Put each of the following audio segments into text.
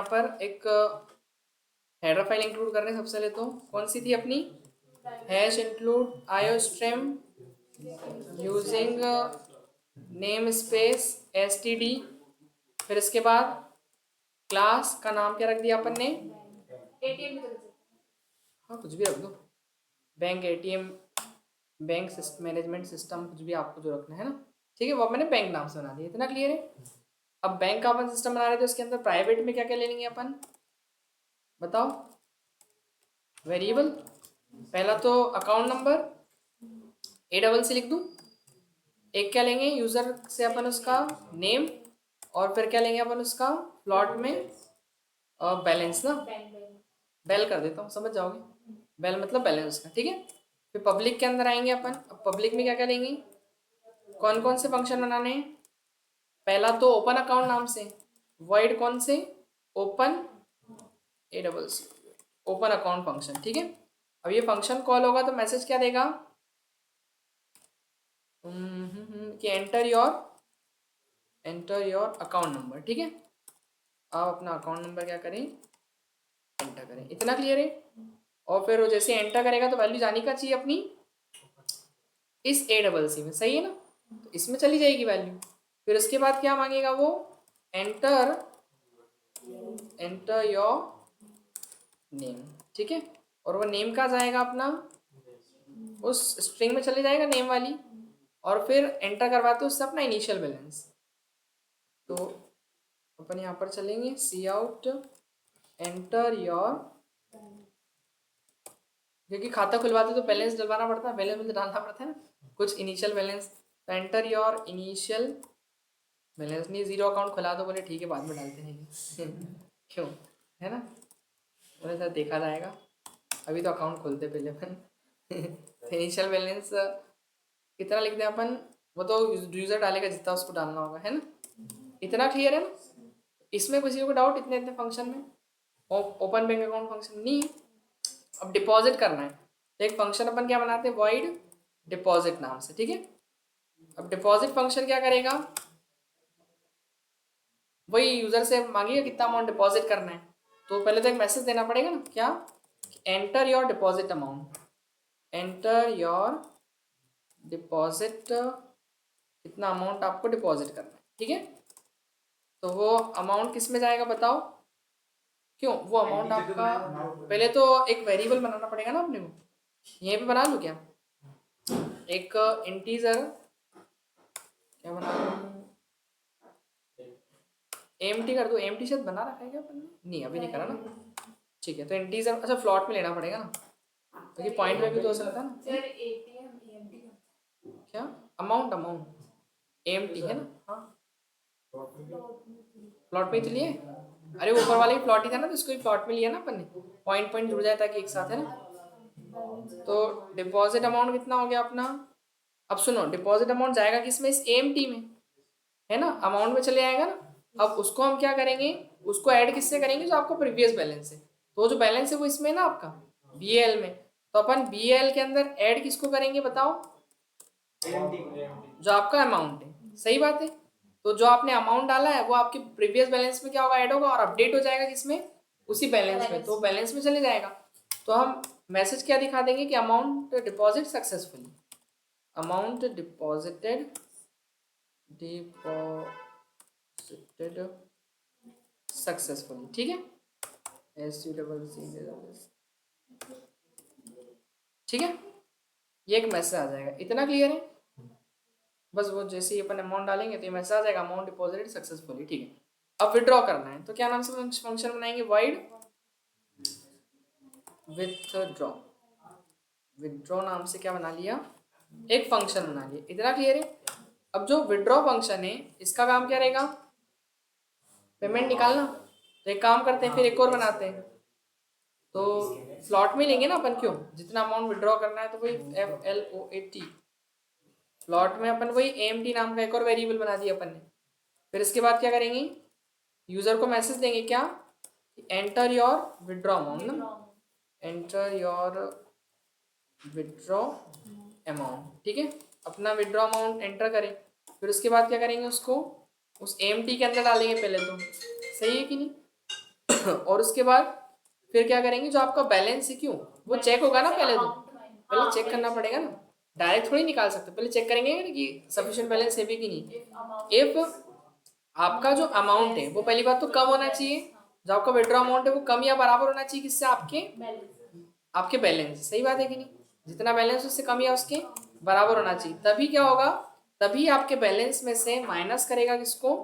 पर एक header file include कर रहे हैं। सबसे पहले तो कौन सी थी अपनी, hash include iostream using name space STD. फिर इसके बाद क्लास का नाम क्या रख दिया अपन ने, एटीएम, हाँ कुछ भी रख दो, bank ATM, bank management system, कुछ भी आपको जो रखना है ना, ठीक है। वो मैंने बैंक नाम से बना दिया, इतना क्लियर है। अब बैंक का अपन सिस्टम बना रहे थे, उसके अंदर प्राइवेट में क्या क्या ले लेंगे अपन, बताओ। वेरिएबल, पहला तो अकाउंट नंबर ACC लिख दूं। एक क्या लेंगे यूजर से अपन उसका नेम, और फिर क्या लेंगे अपन उसका प्लॉट में बैलेंस ना, बेल कर देता हूँ, समझ जाओगे। बेल मतलब बैलेंस उसका, ठीक है। फिर पब्लिक के अंदर आएंगे अपन। अब पब्लिक में क्या क्या लेंगे, कौन कौन से फंक्शन बनाने हैं। पहला तो ओपन अकाउंट नाम से, वाइड कौन से, open ACC, open account function, ठीक है। अब ये फंक्शन कॉल होगा तो मैसेज क्या देगा, कि एंटर योर अकाउंट नंबर, ठीक है। आप अपना अकाउंट नंबर क्या करें, एंटर करें, इतना क्लियर है। और फिर वो जैसे एंटर करेगा तो वैल्यू जानी का चाहिए अपनी इस ACC में, सही है ना, तो इसमें चली जाएगी वैल्यू। फिर उसके बाद क्या मांगेगा वो, एंटर योर नेम, ठीक है। और वो नेम कहाँ जाएगा अपना, उस स्ट्रिंग में चले जाएगा नेम वाली, और फिर एंटर करवाते उससे अपना इनिशियल बैलेंस। तो अपन यहाँ पर चलेंगे सी आउट एंटर योर, क्योंकि खाता खुलवाते तो बैलेंस डलवाना पड़ता है, बैलेंस मतलब डालना पड़ता है ना, कुछ इनिशियल बैलेंस। तो एंटर योर इनिशियल बैलेंस, नहीं जीरो अकाउंट खुला तो बोले ठीक है बाद में डालते हैं क्यों, है ना, बोले सर देखा जाएगा, अभी तो अकाउंट खोलते पहले अपन इनिशियल बैलेंस कितना लिखते हैं अपन, वो तो यूजर डालेगा जितना उसको डालना होगा, है ना, इतना क्लियर है ना। इसमें किसी को डाउट इतने इतने फंक्शन में, ओपन बैंक अकाउंट फंक्शन नहीं। अब डिपॉजिट करना है तो एक फंक्शन अपन क्या बनाते हैं, वॉइड डिपॉजिट नाम से, ठीक है। अब डिपॉजिट फंक्शन क्या करेगा, वही यूजर से मांगेगा कितना अमाउंट डिपॉजिट करना है। तो पहले तो एक मैसेज देना पड़ेगा ना, क्या, enter your deposit amount, enter your deposit, कितना अमाउंट आपको डिपॉजिट करना है, ठीक है। तो वो अमाउंट किस में जाएगा बताओ, क्यों वो अमाउंट आपका, पहले तो एक वेरिएबल बनाना पड़ेगा ना अपने को, यहीं पे बना लूँ क्या, एक इंटीजर, क्या बना लूँ, एम्प्टी कर दो, एम्प्टी शायद बना रखा है क्या अपन ने, नहीं अभी नहीं करा ना, ठीक है। तो इंटीजर, अच्छा फ्लॉट में लेना पड़ेगा ना, क्योंकि पॉइंट में भी तो हो सकता है ना, क्या अमाउंट, एम्प्टी है ना, हाँ प्लॉट में ही तो लिए, अरे ऊपर वाला ही प्लॉट ही था ना, तो इसको ही प्लॉट में लिया ना अपन ने, पॉइंट पॉइंट जुड़ जाए ताकि एक साथ, है ना। तो डिपॉजिट अमाउंट कितना हो गया अपना, अब सुनो डिपॉजिट अमाउंट जाएगा किसमें, इस AMT में, है ना, अमाउंट में चले आएगा ना। अब उसको हम क्या करेंगे, उसको ऐड किससे करेंगे, जो आपको प्रीवियस बैलेंस है, तो जो बैलेंस है वो इसमें है ना आपका BAL में, तो अपन BAL के अंदर ऐड किसको करेंगे बताओ, जो आपका अमाउंट है, सही बात है। तो जो आपने अमाउंट डाला है वो आपके प्रीवियस बैलेंस में क्या होगा, ऐड होगा और अपडेट हो जाएगा किसमें, उसी बैलेंस में, तो बैलेंस में चले जाएगा। तो हम मैसेज क्या दिखा देंगे कि amount deposit successfully, amount deposited successfully, ठीक है, SUCC, ठीक है। ये एक मैसेज आ जाएगा, इतना क्लियर है। बस वो जैसे ही अपन अमाउंट डालेंगे तो ये मैसेज आ जाएगा अमाउंट डिपॉजिटेड सक्सेसफुली, ठीक है। अब विड्रॉ करना है तो क्या नाम से फंक्शन बनाएंगे, वाइड विथड्रॉ, विड्रॉ नाम से क्या बना लिया, एक फंक्शन बना लिया, इतना क्लियर है। अब जो विड्रॉ फंक्शन है इसका काम क्या रहेगा, पेमेंट निकालना। तो एक काम करते हैं, फिर एक और बनाते हैं, तो स्लॉट में लेंगे ना अपन, क्यों, जितना अमाउंट विड्रॉ करना है तो वही FLOAT, स्लॉट में अपन वही AMT नाम का एक और वेरिएबल बना दिया अपन ने। फिर इसके बाद क्या करेंगे, यूजर को मैसेज देंगे क्या, एंटर योर विड्रॉ अमाउंट ना, एंटर योर विड्रॉ अमाउंट, ठीक है। अपना विड्रॉ अमाउंट एंटर करें, फिर उसके बाद क्या करेंगे, उसको उस AMT के अंदर डालेंगे पहले तो, सही है कि नहीं, और उसके बाद फिर क्या करेंगे, जो आपका बैलेंस है, क्यों वो चेक होगा ना, पहले चेक करना पड़ेगा ना, डायरेक्ट थोड़ी निकाल सकते, पहले चेक करेंगे ना कि सफिशिएंट बैलेंस है भी कि नहीं। इफ आपका जो अमाउंट है वो पहली बात तो कम होना चाहिए, जो आपका विड्रॉ अमाउंट है वो कम या बराबर होना चाहिए किससे, आपके बैलेंस, सही बात है कि नहीं, जितना बैलेंस उससे कम या उसके बराबर होना चाहिए, तभी क्या होगा, तभी आपके बैलेंस में से माइनस करेगा किसको,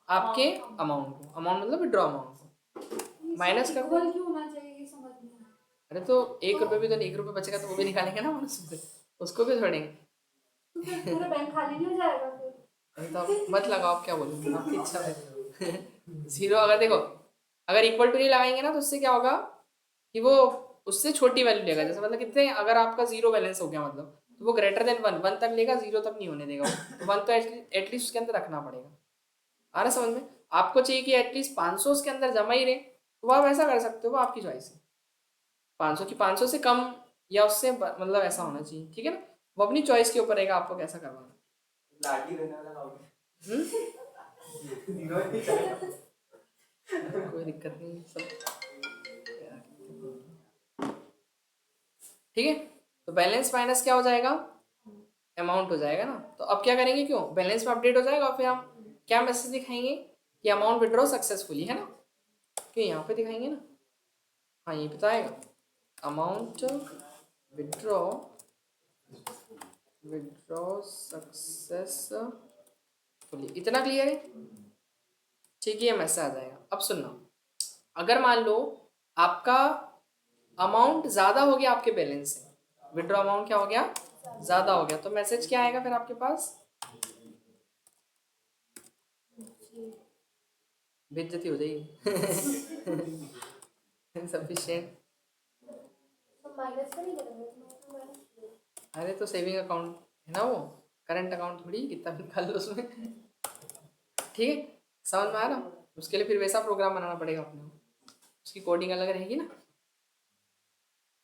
आपके अमाउंट को, अमाउंट मतलब विड्रॉ अमाउंट को माइनस कर दो। अरे तो 1 रुपये भी तो 1 रुपये बचेगा तो वो भी निकालेंगे ना हम उसमें से, उसको भी छोड़ेंगे, पूरा बैंक खाली नहीं हो जाएगा फिर। तो आप मत लगाओ, आप क्या बोलोगे, आपकी इच्छा है। जीरो अगर देखो, अगर इक्वल टू नहीं लगाएंगे ना तो उससे क्या होगा कि वो उससे छोटी वैल्यू लेगा, जैसे मतलब कितने, अगर आपका जीरो बैलेंस हो गया मतलब तो वो ग्रेटर देन 1 तक लेगा, जीरो तक नहीं होने देगा वो, तो 1 तो एटलीस्ट उसके अंदर रखना पड़ेगा। आ रहा समझ में, आपको चाहिए कि एटलीस्ट 500 उसके अंदर जमा ही रहे, तो आप ऐसा कर सकते हो, वो आपकी चॉइस है, 500 की 500 से कम या उससे मतलब ऐसा होना चाहिए, ठीक है ना, वो अपनी चॉइस के ऊपर रहेगा आपको कैसा करवाना। कोई दिक्कत नहीं सब, ठीक है। तो बैलेंस माइनस क्या हो जाएगा, अमाउंट हो जाएगा ना, तो अब क्या करेंगे, क्यों बैलेंस में अपडेट हो जाएगा और फिर हम क्या मैसेज दिखाएंगे कि अमाउंट विड्रॉ सक्सेसफुली, है ना, क्यों यहाँ पे दिखाएंगे ना, हाँ ये बताएगा अमाउंट विड्रॉ सक्सेसफुली, इतना क्लियर है, ठीक है, ये मैसेज आ जाएगा। अब सुनना, अगर मान लो आपका अमाउंट ज़्यादा हो गया आपके बैलेंस से, विड्रॉ अमाउंट क्या हो गया, ज़्यादा हो गया, तो मैसेज क्या आएगा फिर आपके पास, बेइज्जती हो जाएगी। सफिशिएंट, माइनस का नहीं करेंगे। अरे तो सेविंग अकाउंट है ना वो, करंट अकाउंट थोड़ी कितना भी निकाल लो उसमें, ठीक है, समझ में आ रहा, उसके लिए फिर वैसा प्रोग्राम बनाना पड़ेगा अपने को, उसकी कोडिंग अलग रहेगी ना,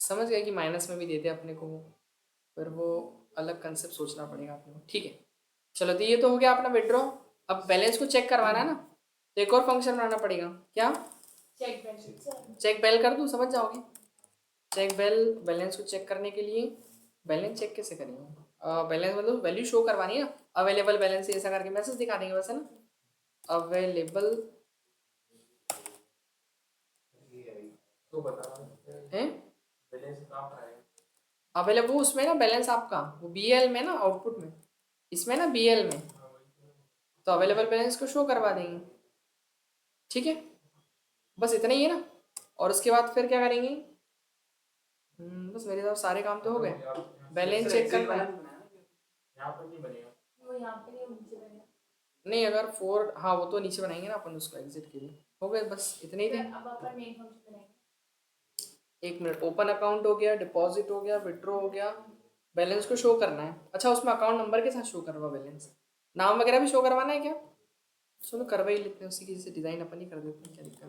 समझ गए कि माइनस में भी देते अपने को, फिर वो अलग कंसेप्ट सोचना पड़ेगा अपने को, ठीक है। चलो तो ये तो हो गया अपना विड्रॉ, अब बैलेंस को चेक करवाना है ना, तो एक और फंक्शन बनाना पड़ेगा, क्या, चेक बेल कर दूँ, समझ जाओगे, चेक बेल, बैलेंस को चेक करने के लिए, बैलेंस चेक कैसे करेंगे, बैलेंस मतलब वैल्यू शो करवानी है ना, अवेलेबल बैलेंस ऐसा करके मैसेज दिखा देंगे बस, है ना, अवेलेबल है, अवेलेबल उसमें ना बैलेंस आपका वो BL में ना, आउटपुट में, इसमें ना BL में, तो अवेलेबल बैलेंस को शो करवा देंगे, ठीक है, बस इतना ही है ना, और उसके बाद फिर क्या करेंगे, बस मेरे साथ सारे काम तो हो गए, बैलेंस चेक करना है, वो यहाँ पे नहीं नीचे बनेगा। नहीं अगर 4, हाँ वो तो नीचे बनाएंगे ना अपन उसको एग्जिट के लिए, हो गए बस इतने ही थे। अब अपन मेन फंक्शन बनाएंगे। 1 मिनट, ओपन अकाउंट हो गया, डिपॉजिट हो गया, विड्रॉ हो गया, बैलेंस को शो करना है, अच्छा उसमें अकाउंट नंबर के साथ शो करवा बैलेंस, नाम वगैरह भी शो करवाना है क्या, चलो करवा ही लेते हैं, उसी की से डिज़ाइन अपन ही कर देते हैं, क्या दिक्कत है,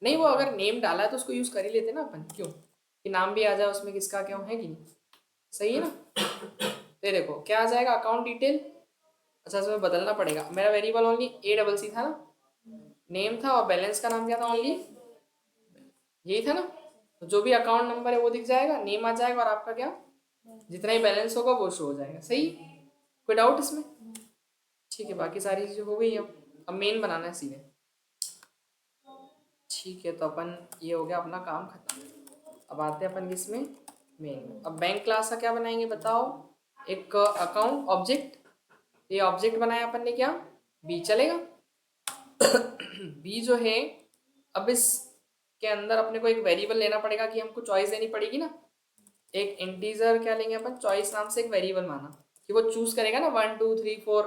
नहीं वो अगर नेम डाला है तो उसको यूज़ कर ही लेते हैं ना अपन, क्यों कि नाम भी आ जाए उसमें किसका क्या है कि नहीं, सही है ना, तो ये देखो क्या आ जाएगा, अकाउंट डिटेल, अच्छा इसमें बदलना पड़ेगा, मेरा वेरिएबल ओनली ACC था ना, नेम था, और बैलेंस का नाम क्या था, ओनली यही था ना, तो जो भी अकाउंट नंबर है वो दिख जाएगा, नेम आ जाएगा, और आपका क्या जितना ही बैलेंस होगा वो शो हो जाएगा, सही, कोई डाउट इसमें, ठीक है, बाकी सारी चीज़ें हो गई, अब मेन बनाना है सीधे, ठीक है, तो अपन ये हो गया अपना काम खत्म, अब आते हैं अपन किसमें, मेन, अब बैंक क्लास का क्या बनाएंगे बताओ, एक अकाउंट ऑब्जेक्ट, ये ऑब्जेक्ट बनाया अपन ने, क्या बी चलेगा, बी जो है, अब इस के अंदर अपने को एक वेरिएबल लेना पड़ेगा, कि हमको चॉइस देनी पड़ेगी ना, एक इंटीजर क्या लेंगे अपन, चॉइस नाम से एक वेरिएबल माना, कि वो चूज करेगा ना 1 2 3 4,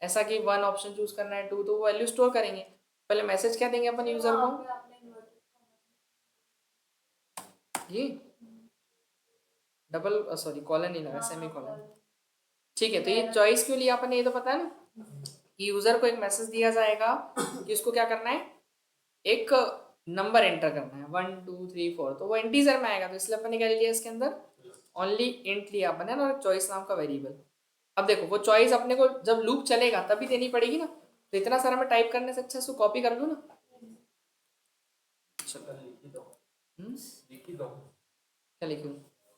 ऐसा कि 1 ऑप्शन चूज करना है, 2 तो वो वैल्यू स्टोर करेंगे, पहले मैसेज क्या देंगे अपन यूजर को, ये डबल सॉरी कॉलन नहीं लगा, सेमी कॉलन, ठीक है, तो ये चॉइस क्यों लिया अपन ने, ये तो पता है ना, कि यूजर को एक मैसेज दिया जाएगा कि उसको क्या करना है, एक नंबर एंटर करना है 1 2 3 4, तो वो इंटीजर में आएगा, तो इसलिए अपन ने क्या लिया इसके अंदर, ओनली इंट लिया अपन है ना, चॉइस नाम का वेरिएबल। अब देखो वो चॉइस अपने को जब लूप चलेगा तभी देनी पड़ेगी ना, तो इतना सारा मैं टाइप करने से अच्छा इसको कॉपी कर लूँ ना। चलो लिखी दो क्या लिखूँ?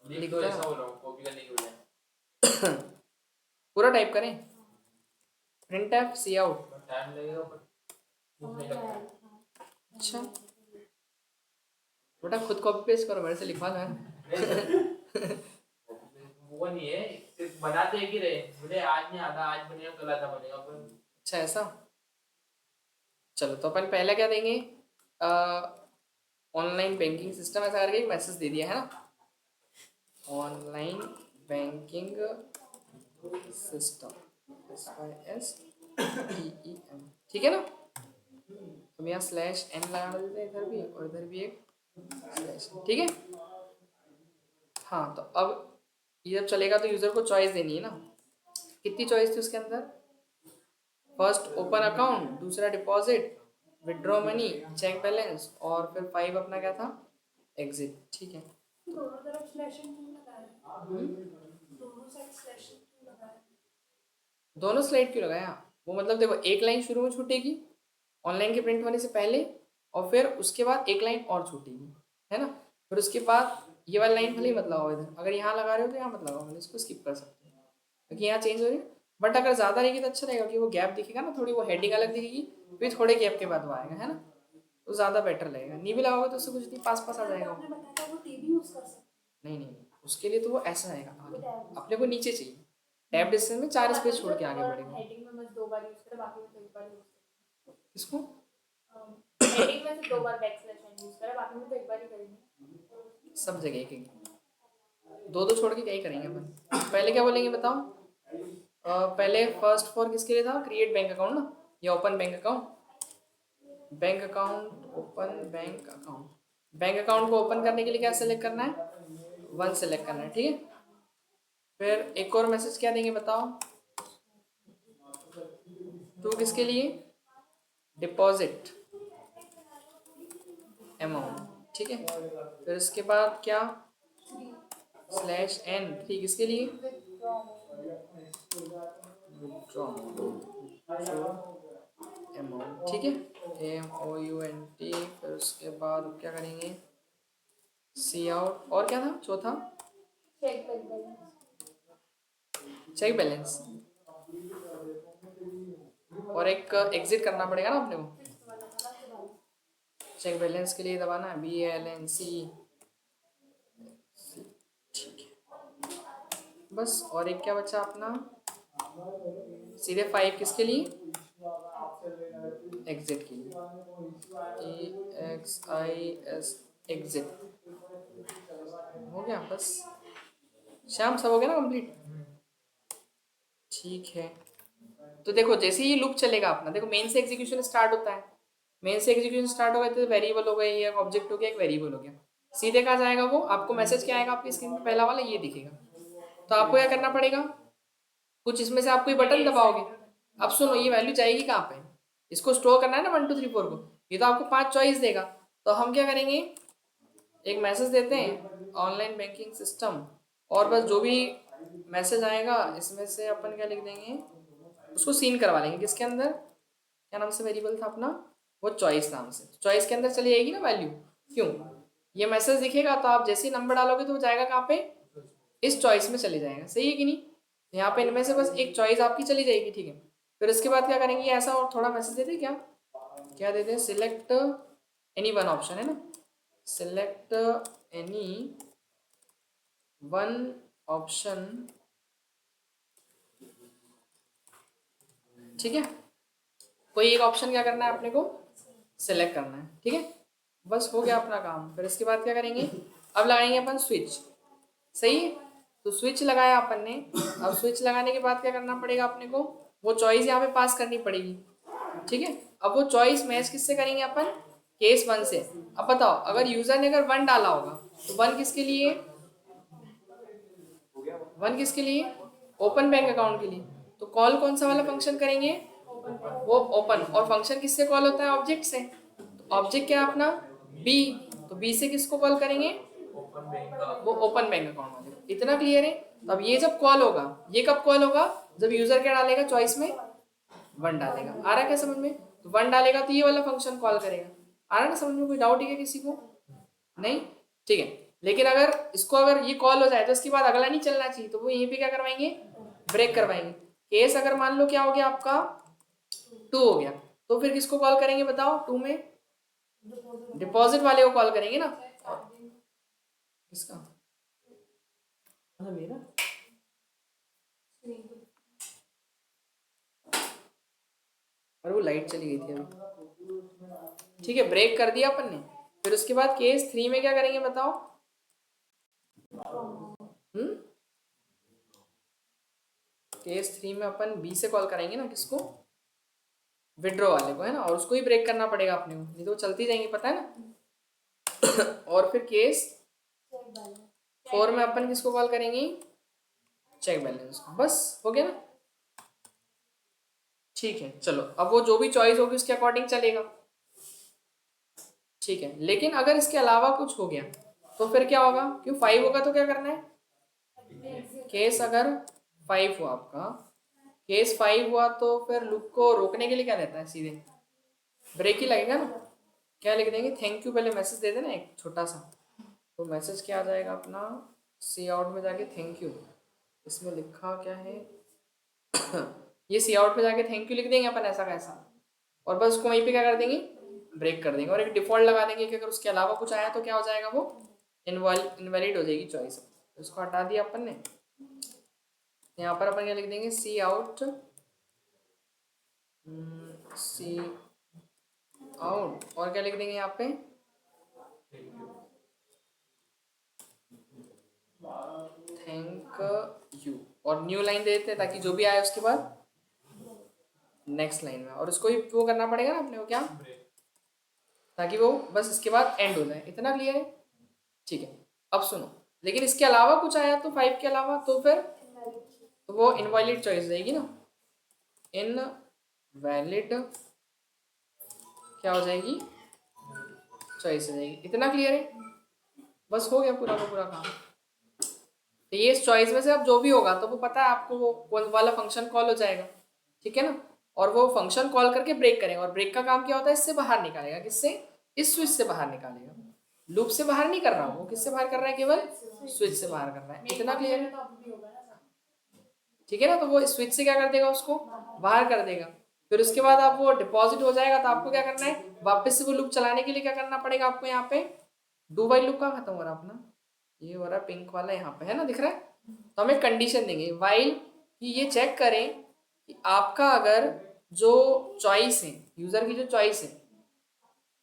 लिख दो, ऐसा बोल रहा हूँ, कॉपी करने की बजाय। पूरा टाइप करें? Print F C out. Time लगेगा पर भूख नहीं लगता है। अच्छा बेटा खुद कॉपी पेस्ट करो, मेरे से लिखवा लो है। वो नहीं है, सिर्फ बनाते एक ही रहे, मुझे आज नहीं आता, आज बनेगा कल आता बनेगा पर। अच्छा ऐसा। चलो तो अपन पहले क्या देंगे? ऑनलाइन बैंकिंग सिस्टम ऐसा करके एक मैसेज दे दिया है ना, ऑनलाइन बैंकिंग सिस्टम SYSTEM, ठीक है ना। तो यहाँ स्लैश n लगा देते हैं इधर भी और इधर भी एक स्लैश, ठीक है। हाँ तो अब ये जब चलेगा तो यूज़र को चॉइस देनी है ना। कितनी चॉइस थी उसके अंदर? फर्स्ट ओपन अकाउंट, दूसरा deposit, withdraw money, check balance और फिर 5 अपना क्या था? एग्जिट, ठीक है। दोनों तरफ स्लैशिंग क्यों लगाया? दोनों साइड स्लैशिंग क्यों लगाया? दोनों स्लाइड क्यों लगाया? वो मतलब देखो एक लाइन शुरू में छूटेगी ऑनलाइन के प्रिंट होने से पहले, और फिर उसके बाद एक लाइन और छूटेगी, है ना। फिर उसके बाद ये वाली लाइन भले ही मत लगाओ इधर, अगर यहाँ लगा रहे हो तो यहाँ मत लगाओ, मतलब इसको स्किप कर सकते हो क्योंकि यहाँ चेंज हो रही है। बट अगर ज़्यादा रहेगी तो अच्छा रहेगा कि वो गैप दिखेगा ना, थोड़ी वो हेडिंग अलग दिखेगी, फिर थोड़े गैप के बाद वो आएगा, है ना, तो ज़्यादा बेटर लगेगा। नहीं भी लगाओगे तो उससे कुछ नहीं, पास पास आ जाएगा आपने वो। बताया था वो टीवी यूज कर सकते नहीं नहीं, उसके लिए तो वो ऐसा आएगा आगे, टैब। अपने को नीचे चाहिए, टैब डिस्टेंस में 4 स्पेस छोड़ के आगे बढ़ेगा। हेडिंग में बस 2 बार यूज करें, बाकी में तो एक बार यूज करें। इसको हेडिंग में से 2 बार बैकस्लैश n यूज करें, बाकी में तो एक बार ही करेंगे। सब जगह एक एक, दो दो छोड़ के क्या ही करेंगे अपन। पहले क्या बोलेंगे बताओ? पहले फर्स्ट फॉर किसके लिए था? क्रिएट बैंक अकाउंट ना, या open bank account. Bank account, open bank account. Bank account को ओपन करने के लिए क्या सेलेक्ट करना है? 1 सेलेक्ट करना है, ठीक है। फिर एक और मैसेज क्या देंगे बताओ? 2 किसके लिए? डिपॉजिट अमाउंट, ठीक है। फिर इसके बाद क्या? /n, 3 किसके लिए? विड्रॉ अमाउंट, ठीक है, AMOUNT। फिर उसके बाद क्या करेंगे? सी आउट, और क्या था चौथा? Check balance. चेक बैलेंस, और एक एग्जिट करना पड़ेगा ना अपने को। चेक बैलेंस के लिए दबाना है BALNC, ठीक है। बस, और एक क्या बचा अपना? सीधे 5 किसके लिए? एग्जिट के लिए, EXIS एग्जिट। हो गया बस श्याम, सब हो गया ना कंप्लीट? ठीक है। तो देखो जैसे ही लूप चलेगा अपना, देखो मेन से एग्जीक्यूशन स्टार्ट होता है, मेन से एग्जीक्यूशन स्टार्ट हो गया तो वेरिएबल हो गया, एक ऑब्जेक्ट हो गया, एक वेरिएबल हो गया। सीधे कहाँ जाएगा वो? आपको मैसेज क्या आएगा आपकी स्क्रीन पे? पहला वाला ये दिखेगा। तो आपको क्या करना पड़ेगा? कुछ इसमें से आप कोई बटन दबाओगे। अब सुनो, ये वैल्यू जाएगी कहाँ पे? इसको स्टोर करना है ना 1 2 3 4 को, ये तो आपको 5 चॉइस देगा। तो हम क्या करेंगे? एक मैसेज देते हैं ऑनलाइन बैंकिंग सिस्टम, और बस जो भी मैसेज आएगा इसमें से अपन क्या लिख देंगे, उसको सीन करवा लेंगे किसके अंदर? क्या नाम से वेरिएबल था अपना? वो चॉइस नाम से। चॉइस के अंदर चली जाएगी ना वैल्यू। क्यों? ये मैसेज दिखेगा तो आप जैसे ही नंबर डालोगे तो वो जाएगा कहाँ पे? इस चॉइस में चले जाएगा, सही है कि नहीं। यहाँ पे इनमें से बस एक चॉइस आपकी चली जाएगी, ठीक है। फिर इसके बाद क्या करेंगे? ऐसा और थोड़ा मैसेज देते क्या, क्या देते हैं? सिलेक्ट एनी वन ऑप्शन है ना, सिलेक्ट एनी वन ऑप्शन, ठीक है। कोई एक ऑप्शन क्या करना है अपने को? सेलेक्ट करना है, ठीक है। बस हो गया अपना काम। फिर इसके बाद क्या करेंगे? अब लगाएंगे अपन स्विच, सही है। तो स्विच लगाया अपन ने। अब स्विच लगाने के बाद क्या करना पड़ेगा अपने को? वो चॉइस यहाँ पे पास करनी पड़ेगी, ठीक है। अब वो चॉइस मैच किससे करेंगे अपन? केस 1 से। अब बताओ, अगर यूजर ने अगर 1 डाला होगा तो 1 किसके लिए? 1 किसके लिए? ओपन बैंक अकाउंट के लिए। तो कॉल कौन सा वाला फंक्शन करेंगे? वो ओपन। और फंक्शन किससे कॉल होता है? ऑब्जेक्ट से। तो ऑब्जेक्ट क्या है अपना? बी। तो बी से किसको कॉल करेंगे? वो ओपन बैंक अकाउंट वाले को। इतना क्लियर है? तो अब ये जब कॉल होगा, ये कब कॉल होगा? जब यूजर क्या डालेगा चॉइस में? वन डालेगा। आ रहा है क्या समझ में? तो वन डालेगा तो ये वाला फंक्शन कॉल करेगा। आ रहा है ना समझ में? कोई डाउट है क्या किसी को? नहीं, ठीक है। लेकिन अगर इसको अगर ये कॉल हो जाए तो इसके बाद अगला नहीं चलना चाहिए, तो वो यहीं पे क्या करवाएंगे, ब्रेक करवाएंगे। केस अगर मान लो क्या हो गया आपका 2 हो गया, तो फिर किसको कॉल करेंगे बताओ? 2 में डिपॉजिट वाले को कॉल करेंगे ना। किसका? अच्छा मेरा। और वो लाइट चली गई थी अभी। ठीक है, ब्रेक कर दिया अपन ने। फिर उसके बाद केस 3 में क्या करेंगे बताओ? केस 3 में अपन बी से कॉल करेंगे ना, किसको? विड्रॉ वाले को, है ना। और उसको ही ब्रेक करना पड़ेगा अपने को, नहीं तो चलती जाएंगी, पता है ना। और फिर केस 4 में अपन किसको कॉल करेंगे? Check balance. बस हो गया ना। ठीक है, चलो अब वो जो भी चॉइस होगी उसके अकॉर्डिंग चलेगा। ठीक है, लेकिन अगर इसके अलावा कुछ हो गया तो फिर क्या होगा? क्यों 5 होगा तो क्या करना है? केस अगर 5 हुआ आपका, केस 5 हुआ तो फिर लूप को रोकने के लिए क्या रहता है? सीधे ब्रेक ही लगेगा ना। क्या लिख देंगे? थैंक यू पहले मैसेज दे देना एक छोटा सा। तो मैसेज क्या आ जाएगा अपना? सी आउट में जाके थैंक यू, इसमें लिखा क्या है? ये सी आउट में जाके थैंक यू लिख देंगे अपन ऐसा कैसा, और बस उसको वहीं पे क्या कर देंगे? ब्रेक कर देंगे। और एक डिफॉल्ट लगा देंगे कि अगर उसके अलावा कुछ आया तो क्या हो जाएगा? वो इनवैलिड हो जाएगी चॉइस। तो इसको हटा दिया अपन ने। यहाँ पर अपन क्या लिख देंगे? सी आउट, सी आउट, और क्या लिख देंगे यहाँ पे? Thank you. और न्यू लाइन दे देते हैं ताकि जो भी आए उसके बाद नेक्स्ट लाइन में, और उसको ही वो करना पड़ेगा ना अपने को, क्या? ताकि वो बस इसके बाद एंड हो जाए। इतना क्लियर है? ठीक है, अब सुनो। लेकिन इसके अलावा कुछ आया तो 5 के अलावा, तो फिर तो वो इनवैलिड चॉइस रहेगी ना। इनवैलिड क्या हो जाएगी? चॉइस हो जाएगी। इतना क्लियर है? बस हो गया पूरा का पूरा काम। तो ये इस चॉइस में से अब जो भी होगा तो वो पता है आपको, वो कौन वाला फंक्शन कॉल हो जाएगा। ठीक है ना। और वो फंक्शन कॉल करके ब्रेक करेगा, और ब्रेक का काम क्या होता है? इससे बाहर निकालेगा। किससे? इस स्विच से बाहर निकालेगा। लूप से बाहर नहीं कर रहा हूँ, वो किससे बाहर कर रहा है? केवल स्विच से बाहर कर रहा है। इतना क्लियर है? ठीक है ना। तो वो स्विच से क्या कर देगा? उसको बाहर कर देगा। फिर उसके बाद आप वो डिपॉजिट हो जाएगा तो आपको क्या करना है? वापस से वो लूप चलाने के लिए क्या करना पड़ेगा आपको? यहाँ पे डू वाइल लूप कहाँ खत्म हो रहा है अपना? ये हो रहा है पिंक वाला, यहाँ पे है ना, दिख रहा है। तो हम एक कंडीशन देंगे वाइल कि ये चेक करें कि आपका अगर जो चॉइस है, यूजर की जो चॉइस है,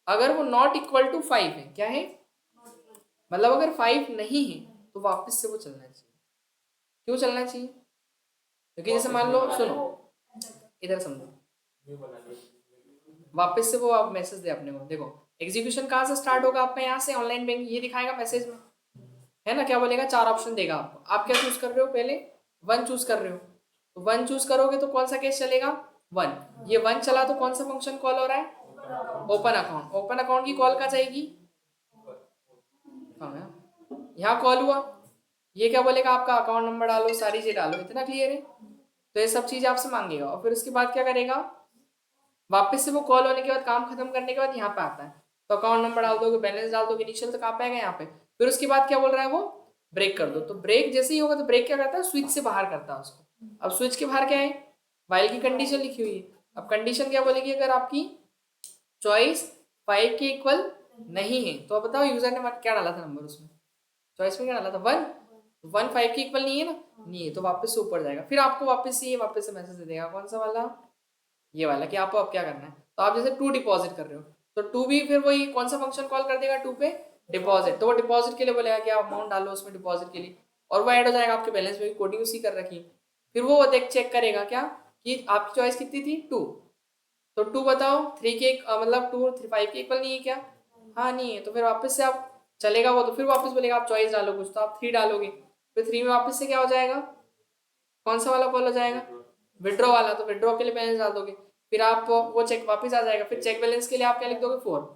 अगर वो नॉट इक्वल टू 5 है, क्या है मतलब अगर 5 नहीं है तो वापस से वो चलना चाहिए। क्यों चलना चाहिए? क्योंकि जैसे मान लो, सुनो इधर समझो, वापस से वो आप मैसेज दे अपने को। देखो एग्जीक्यूशन कहाँ से स्टार्ट होगा आपका? यहाँ से ऑनलाइन बैंक ये दिखाएगा मैसेज में, है ना। क्या बोलेगा? 4 ऑप्शन देगा आपको। आप क्या चूज कर रहे हो? पहले 1 चूज कर रहे हो। तो 1 चूज करोगे तो कौन सा केस चलेगा? 1। ये 1 चला तो कौन सा फंक्शन कॉल हो रहा है? Open account. ओपन अकाउंट की कॉल कहाँ जाएगी? यहाँ कॉल हुआ। ये क्या बोलेगा? आपका अकाउंट नंबर डालो, सारी चीज डालो। इतना क्लियर है? तो ये सब चीज आपसे मांगेगा, और फिर उसके बाद क्या करेगा? वापस से वो कॉल होने के बाद, काम खत्म करने के बाद यहाँ पे आता है, तो अकाउंट नंबर डाल दोगे, बैलेंस डाल दोगे, इनिशियल तक आप आएगा यहाँ पे। फिर उसके बाद क्या बोल रहा है वो? ब्रेक कर दो। तो ब्रेक जैसे ही होगा तो ब्रेक क्या करता है? स्विच से बाहर करता है उसको। अब स्विच के बाहर क्या है? वाइल की कंडीशन लिखी हुई है। अब कंडीशन क्या बोलेगी? अगर आपकी चॉइस 5 के इक्वल नहीं है तो बताओ यूजर ने क्या डाला था नंबर उसमें? चॉइस में क्या डाला था? 1। 1 5 के इक्वल नहीं है ना, नहीं है, तो वापस से ऊपर जाएगा। फिर आपको वापस से मैसेज दे देगा। कौन सा वाला? ये वाला, कि आपको अब क्या करना है। तो आप जैसे 2 डिपॉजिट कर रहे हो तो 2 भी फिर वही कौन सा फंक्शन कॉल कर देगा? 2 पे डिपॉजिट। तो वो डिपॉजिट के लिए बोलेगा कि आप अमाउंट डालो उसमें डिपॉजिट के लिए, और वो ऐड हो जाएगा आपके बैलेंस में। कोडिंग उसी कर रखी है। फिर वो देख चेक करेगा क्या कि आपकी चॉइस कितनी थी? 2। तो 2 बताओ 3 के मतलब 2 5 के इक्वल नहीं है क्या? हाँ नहीं है। तो फिर वापस से आप चलेगा वो, तो फिर वापस बोलेगा आप चॉइस डालो कुछ, तो आप 3 डालोगे। फिर 3 में वापस से क्या हो जाएगा? कौन सा वाला कॉल हो जाएगा? विड्रॉ वाला। तो विड्रॉ के लिए बैलेंस डाल दोगे। फिर आप वो चेक वापस आ जाएगा। फिर चेक बैलेंस के लिए आप क्या लिख दोगे? 4।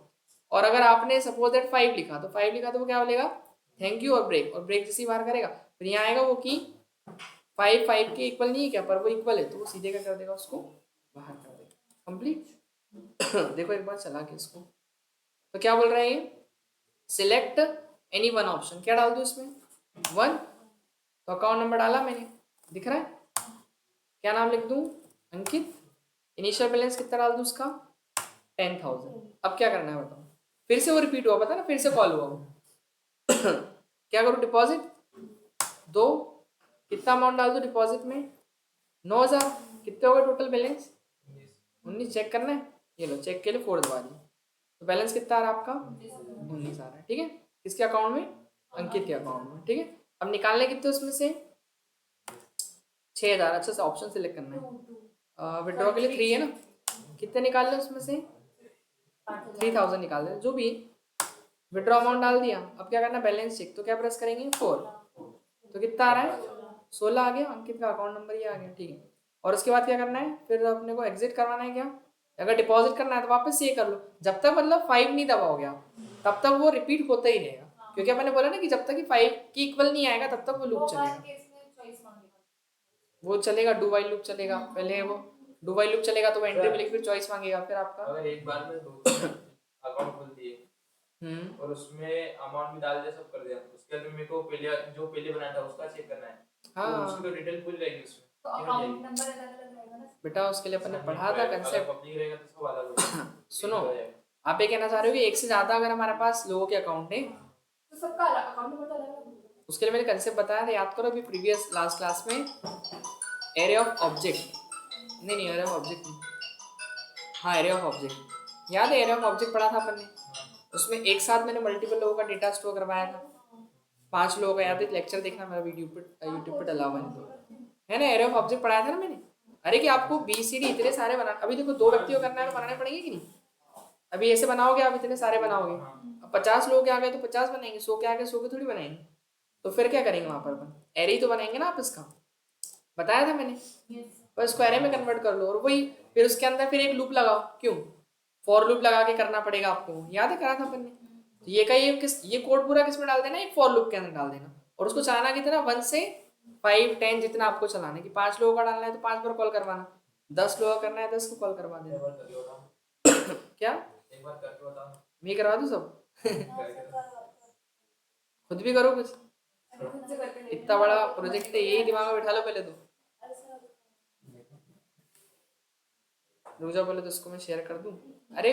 और अगर आपने सपोज दैट 5 लिखा, तो 5 लिखा तो वो क्या बोलेगा? थैंक यू, और ब्रेक। और ब्रेक जैसे ही बाहर करेगा फिर यहाँ आएगा वो कि 5 5 के इक्वल नहीं है क्या, पर वो इक्वल है, तो वो सीधे क्या कर देगा? उसको बाहर कर कंप्लीट। देखो एक बार चला के इसको, तो क्या बोल रहा है ये, सिलेक्ट एनी वन ऑप्शन, क्या डाल दूं इसमें, 1। तो अकाउंट नंबर डाला मैंने, दिख रहा है, क्या नाम लिख दूं, अंकित। इनिशियल बैलेंस कितना डाल दूं उसका, 10,000। अब क्या करना है बताओ, फिर से वो रिपीट हुआ, पता ना, फिर से कॉल हुआ वो। क्या करूं, डिपॉजिट 2, कितना अमाउंट डाल दूं डिपॉजिट में, 9,000। कितने हो गए टोटल बैलेंस, 19। चेक करना है, ये लो चेक के लिए 4 दबा दी, तो बैलेंस कितना आ रहा है आपका, 19 आ रहा है। ठीक है, किसके अकाउंट में, अंकित के अकाउंट में। ठीक है, अब निकालने कितने उसमें से, 6,000। अच्छा से ऑप्शन सिलेक्ट करना है, विड्रॉ के लिए 3 है ना, कितने निकाल ले उसमें से, 3,000 निकाल दे, जो भी विड्रॉ अमाउंट डाल दिया। अब क्या करना, बैलेंस चेक, तो क्या प्रेस करेंगे 4, तो कितना आ रहा है, 16 आ गया, अंकित का अकाउंट नंबर ये आ गया। ठीक है, और उसके बाद क्या करना है, फिर अपने को एग्जिट करवाना है क्या, अगर डिपॉजिट करना है तो वापस ये कर लो, जब तक मतलब 5 नहीं दबाओगे आप, तब तक वो रिपीट होता ही रहेगा, क्योंकि अपने बोला ना कि जब तक कि 5 की इक्वल नहीं आएगा तब तक वो लूप चलेगा, वो चलेगा, डू वाइल लूप चलेगा। पहले वो डू वाइल लूप चलेगा तो वो एंट्री मिलेगी, फिर चॉइस मांगेगा, फिर आपका अगर एक बार में 2 अकाउंट खोल दिए और उसमें अमाउंट भी डाल दिया, सब कर दिया, उसके बाद मेरे को पहले जो पहले बनाया था उसका चेक करना है, हाँ तो उसकी तो डिटेल भूल जाएगी उसमें, तो अकाउंट नंबर अलग अलग रहेगा ना बेटा, उसके लिए अपन ने पढ़ा था कंसेप्ट। पब्लिक रहेगा तो सब अलग होगा। सुनो, आप ये कहना चाह रहे हो कि एक से ज्यादा अगर हमारे पास लोगों के अकाउंट है, तो सबका अकाउंट नंबर तो अलग अलग होगा। उसके लिए मैंने कंसेप्ट बताया था, याद करो अभी प्रीवियस लास्ट क्लास में, एरे ऑफ ऑब्जेक्ट, नहीं एरे ऑफ ऑब्जेक्ट नहीं, हाँ एरे ऑफ ऑब्जेक्ट, याद है एरे ऑफ ऑब्जेक्ट पढ़ा था अपन ने, उसमें एक साथ मैंने मल्टीपल लोगों का डेटा स्टोर करवाया था, 5 लोगों का, याद है, लेक्चर देखना मेरा यूट्यूब पे डला हुआ है ना, एरे ऑफ ऑब्जेक्ट पढ़ाया था ना मैंने। अरे कि आपको BCD इतने सारे बना, अभी देखो 2 व्यक्तियों को करना है तो बनाने पड़ेंगे कि नहीं, अभी ऐसे बनाओगे आप, इतने सारे बनाओगे, अब 50 लोग के आ गए तो 50 बनाएंगे, 100 के आ गए 100 के थोड़ी बनाएंगे, तो फिर क्या करेंगे वहां पर अपन, एरे ही तो बनाएंगे ना आप, इसका बताया था मैंने, बस इसको एरे में कन्वर्ट कर लो, और वही फिर उसके अंदर फिर एक लूप लगाओ, क्यों, फॉर लूप लगा के करना पड़ेगा आपको, याद है करा था अपन ने। तो ये का ये कोड पूरा किसमें डाल देना, एक फॉर लूप के अंदर डाल देना, और उसको चलाना कितना, 1 से 5 10 जितना आपको चलाना है, कि 5 लोगों का डालना है तो 5 बार कॉल करवाना, 10 लोगों का करना है 10 को कॉल करवा देना। क्या एक बार करके बताओ, मैं करवा दूं सब? खुद भी करो कुछ, इतना बड़ा प्रोजेक्ट है, यही दिमाग में बिठा लो पहले तो, रुक जाओ पहले तो इसको मैं शेयर कर दूं, अरे